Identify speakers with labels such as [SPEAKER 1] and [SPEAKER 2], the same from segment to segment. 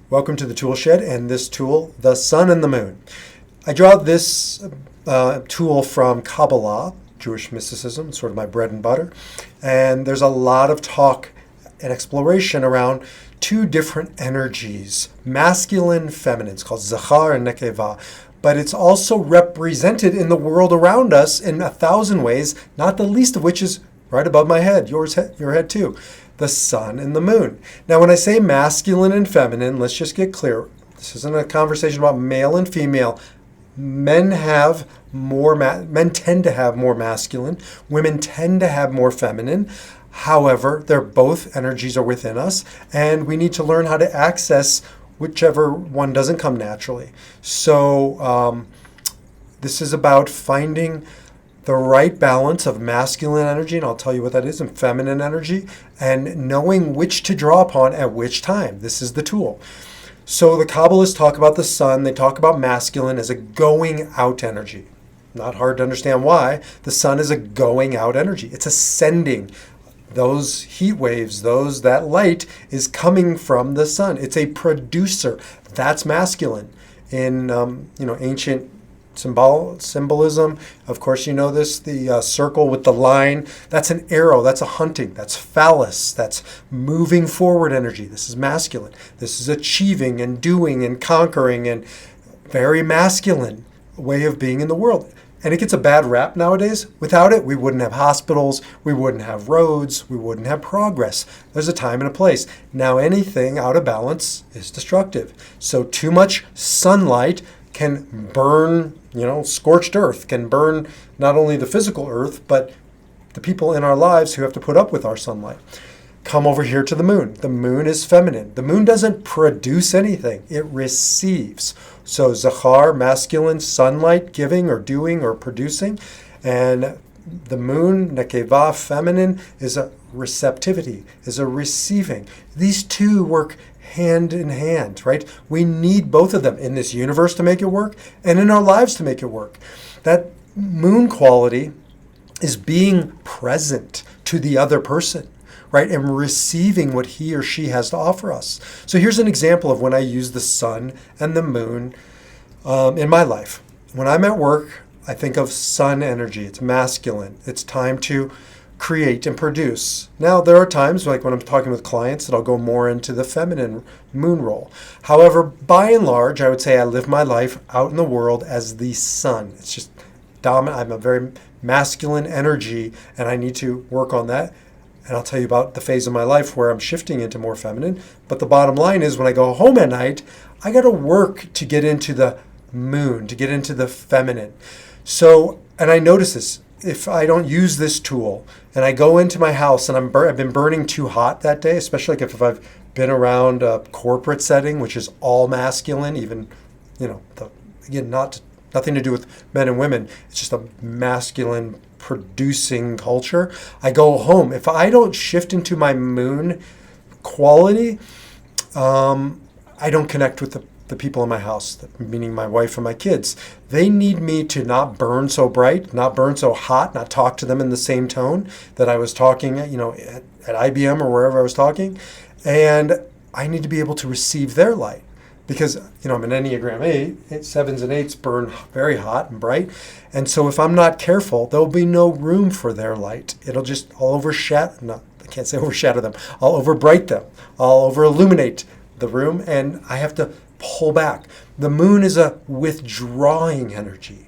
[SPEAKER 1] Welcome to the tool shed and this tool, the sun and the moon. I draw this tool from Kabbalah, Jewish mysticism, sort of my bread and butter. And there's a lot of talk and exploration around two different energies, masculine, feminine. It's called Zachar and Nekeva. But it's also represented in the world around us in 1,000 ways, not the least of which is right above my head, your head too, the sun and the moon. Now, when I say masculine and feminine, let's just get clear. This isn't a conversation about male and female. Men tend to have more masculine. Women tend to have more feminine. However, they're both energies are within us, and we need to learn how to access whichever one doesn't come naturally. So this is about finding the right balance of masculine energy, and I'll tell you what that is, and feminine energy, and knowing which to draw upon at which time. This is the tool. So the Kabbalists talk about the sun, they talk about masculine as a going out energy. Not hard to understand why. The sun is a going out energy. It's ascending. Those heat waves, that light is coming from the sun. It's a producer. That's masculine. In ancient symbolism, of course you know this, the circle with the line, that's an arrow, that's a hunting, that's phallus, that's moving forward energy. This is masculine. This is achieving and doing and conquering, and very masculine way of being in the world. And it gets a bad rap nowadays. Without it, we wouldn't have hospitals, we wouldn't have roads, we wouldn't have progress. There's a time and a place. Now anything out of balance is destructive. So too much sunlight can burn, scorched earth, can burn not only the physical earth, but the people in our lives who have to put up with our sunlight. Come over here to the moon. The moon is feminine. The moon doesn't produce anything. It receives. So Zachar, masculine, sunlight, giving or doing or producing. And the moon, Nekeva, feminine, is a receptivity, is a receiving. These two work hand in hand, right? We need both of them in this universe to make it work and in our lives to make it work. That moon quality is being present to the other person, right? And receiving what he or she has to offer us. So here's an example of when I use the sun and the moon in my life. When I'm at work, I think of sun energy. It's masculine. It's time to create and produce. Now, there are times, like when I'm talking with clients, that I'll go more into the feminine moon role. However, by and large, I would say I live my life out in the world as the sun. It's just dominant. I'm a very masculine energy, and I need to work on that. And I'll tell you about the phase of my life where I'm shifting into more feminine. But the bottom line is when I go home at night, I got to work to get into the moon, to get into the feminine. So, and I notice this, if I don't use this tool and I go into my house and I've been burning too hot that day, especially like if I've been around a corporate setting, which is all masculine, even, nothing to do with men and women. It's just a masculine producing culture. I go home. If I don't shift into my moon quality, I don't connect with the people in my house, meaning my wife and my kids. They need me to not burn so bright, not burn so hot, not talk to them in the same tone that I was talking, at IBM or wherever I was talking. And I need to be able to receive their light because, I'm an Enneagram 8, 7s and 8s burn very hot and bright. And so if I'm not careful, there'll be no room for their light. I'll overshadow, no, I can't say overshadow them. I'll overbright them. I'll over-illuminate the room, and I have to pull back. The moon is a withdrawing energy,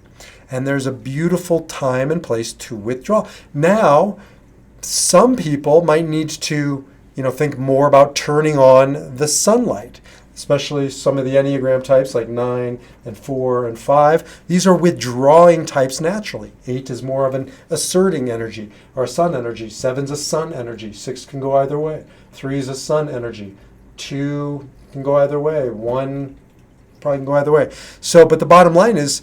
[SPEAKER 1] and there's a beautiful time and place to withdraw. Now, some people might need to, think more about turning on the sunlight, especially some of the Enneagram types like 9 and 4 and 5. These are withdrawing types naturally. 8 is more of an asserting energy or sun energy. 7's a sun energy. 6 can go either way. 3 is a sun energy. 2 can go either way. 1 probably can go either way. So, but the bottom line is,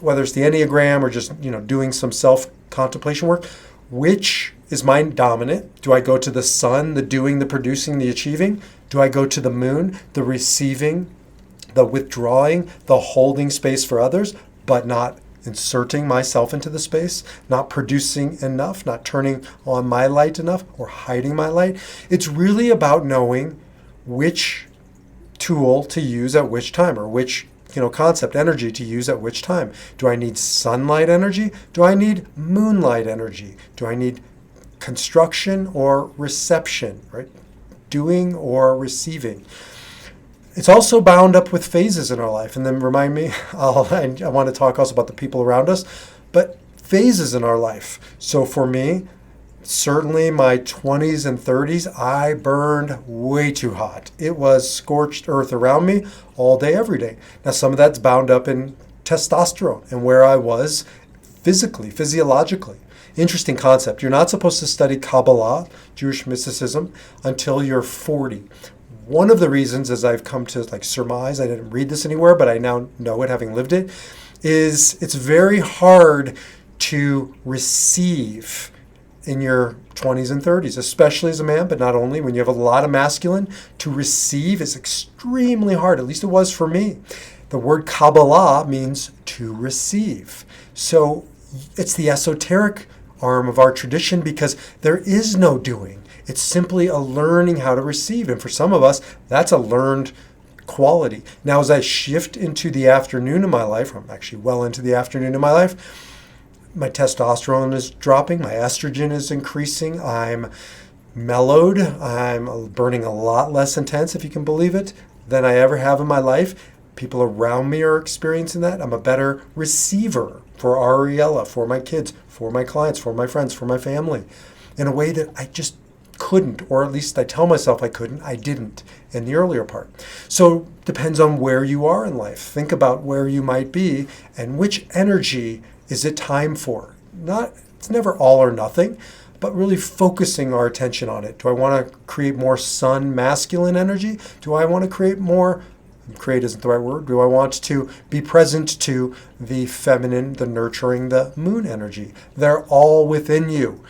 [SPEAKER 1] whether it's the Enneagram or just, doing some self-contemplation work, which is my dominant? Do I go to the sun, the doing, the producing, the achieving? Do I go to the moon, the receiving, the withdrawing, the holding space for others, but not inserting myself into the space, not producing enough, not turning on my light enough, or hiding my light? It's really about knowing which tool to use at which time, or which concept, energy to use at which time. Do I need sunlight energy? Do I need moonlight energy? Do I need construction or reception, right? Doing or receiving? It's also bound up with phases in our life. And then remind me, I want to talk also about the people around us, but phases in our life. So for me, certainly my 20s and 30s, I burned way too hot. It was scorched earth around me all day, every day. Now, some of that's bound up in testosterone and where I was physically, physiologically. Interesting concept. You're not supposed to study Kabbalah, Jewish mysticism, until you're 40. One of the reasons, as I've come to surmise, I didn't read this anywhere, but I now know it having lived it, is it's very hard to receive in your 20s and 30s, especially as a man, but not only. When you have a lot of masculine, to receive is extremely hard. At least it was for me. The word Kabbalah means to receive. So it's the esoteric arm of our tradition because there is no doing. It's simply a learning how to receive. And for some of us, that's a learned quality. Now, as I shift into the afternoon of my life, I'm actually well into the afternoon of my life, my testosterone is dropping, my estrogen is increasing, I'm mellowed, I'm burning a lot less intense, if you can believe it, than I ever have in my life. People around me are experiencing that. I'm a better receiver for Ariella, for my kids, for my clients, for my friends, for my family, in a way that I just couldn't, or at least I tell myself I couldn't, I didn't in the earlier part. So depends on where you are in life. Think about where you might be and which energy is it time for. It's never all or nothing, but really focusing our attention on it. Do I want to create more sun masculine energy? Do I want to create more, create isn't the right word, do I want to be present to the feminine, the nurturing, the moon energy? They're all within you.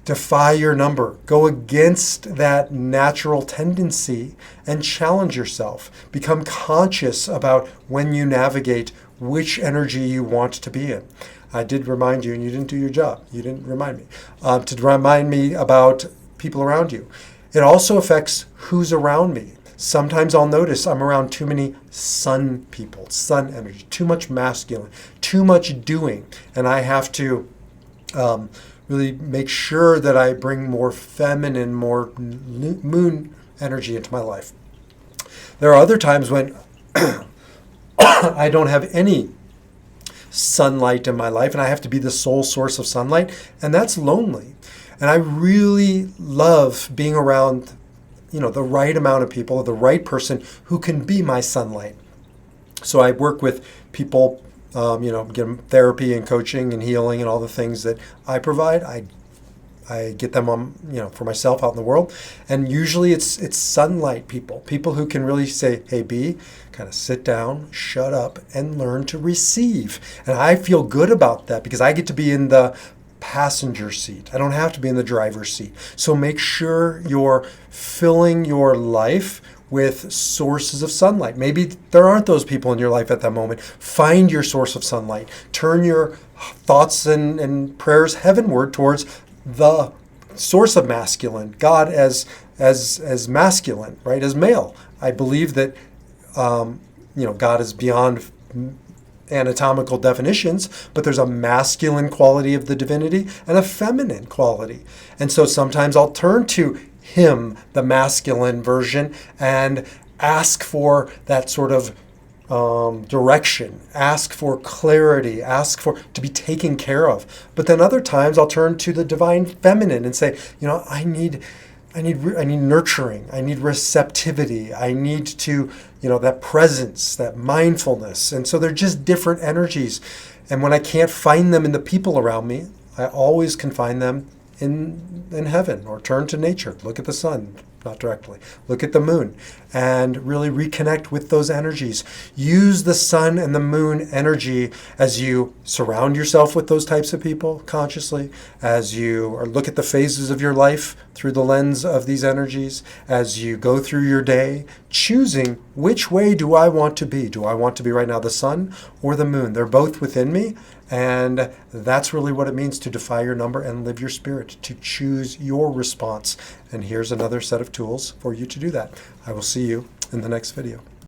[SPEAKER 1] Defy your number. Go against that natural tendency and challenge yourself. Become conscious about when you navigate which energy you want to be in. I did remind you, and you didn't do your job. You didn't remind me. To remind me about people around you. It also affects who's around me. Sometimes I'll notice I'm around too many sun people, sun energy, too much masculine, too much doing. And I have to really make sure that I bring more feminine, more moon energy into my life. There are other times when I don't have any sunlight in my life and I have to be the sole source of sunlight, and that's lonely. And I really love being around, the right amount of people, the right person who can be my sunlight. So I work with people, give them therapy and coaching and healing and all the things that I provide. I get them on, for myself out in the world. And usually it's sunlight people who can really say, hey, B, kind of sit down, shut up, and learn to receive. And I feel good about that because I get to be in the passenger seat. I don't have to be in the driver's seat. So make sure you're filling your life with sources of sunlight. Maybe there aren't those people in your life at that moment. Find your source of sunlight. Turn your thoughts and prayers heavenward towards the source of masculine, God as masculine, right? As male. I believe that God is beyond anatomical definitions, but there's a masculine quality of the divinity and a feminine quality. And so sometimes I'll turn to him, the masculine version, and ask for that sort of direction, ask for clarity, ask for to be taken care of. But then other times I'll turn to the divine feminine and say, I need nurturing, I need receptivity, I need to, that presence, that mindfulness. And so they're just different energies. And when I can't find them in the people around me, I always can find them in heaven, or turn to nature. Look at the sun, not directly. Look at the moon and really reconnect with those energies. Use the sun and the moon energy as you surround yourself with those types of people consciously, as you look at the phases of your life through the lens of these energies, as you go through your day, choosing which way do I want to be? Do I want to be right now the sun or the moon? They're both within me. And that's really what it means to defy your number and live your spirit, to choose your response. And here's another set of tools for you to do that. I will see you in the next video.